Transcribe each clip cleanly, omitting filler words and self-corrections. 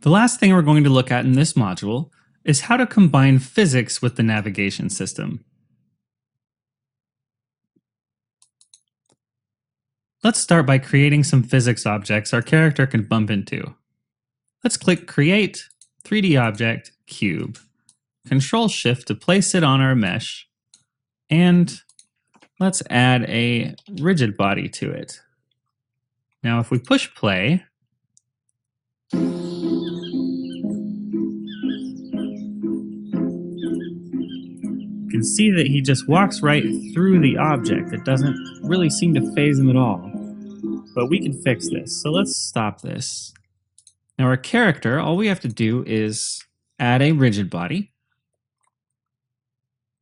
The last thing we're going to look at in this module is how to combine physics with the navigation system. Let's start by creating some physics objects our character can bump into. Let's click Create, 3D Object, Cube. Control-Shift to place it on our mesh, and let's add a rigid body to it. Now if we push play, you can see that he just walks right through the object. It doesn't really seem to phase him at all. But we can fix this, so let's stop this. Now our character, all we have to do is add a rigid body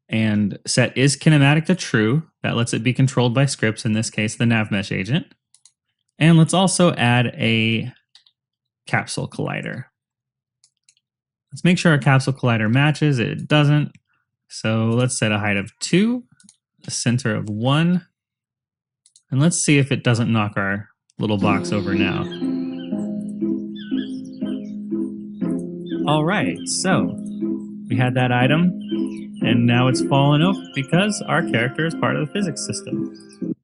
and set is kinematic to true. That lets it be controlled by scripts, in this case the navmesh agent. And let's also add a capsule collider. Let's make sure our capsule collider matches. It doesn't. So let's set a height of 2, a center of 1, and let's see if it doesn't knock our little box over now. All right, so we had that item, and now it's fallen over because our character is part of the physics system.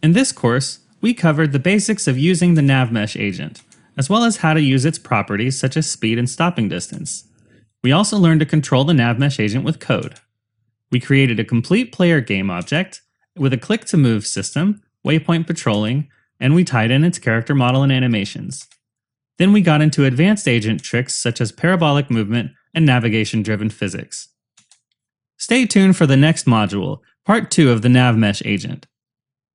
In this course, we covered the basics of using the navmesh agent, as well as how to use its properties such as speed and stopping distance. We also learned to control the navmesh agent with code. We created a complete player game object with a click-to-move system, waypoint patrolling, and we tied in its character model and animations. Then we got into advanced agent tricks such as parabolic movement and navigation-driven physics. Stay tuned for the next module, part 2 of the navmesh agent,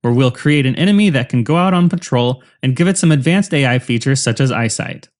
where we'll create an enemy that can go out on patrol and give it some advanced AI features such as eyesight.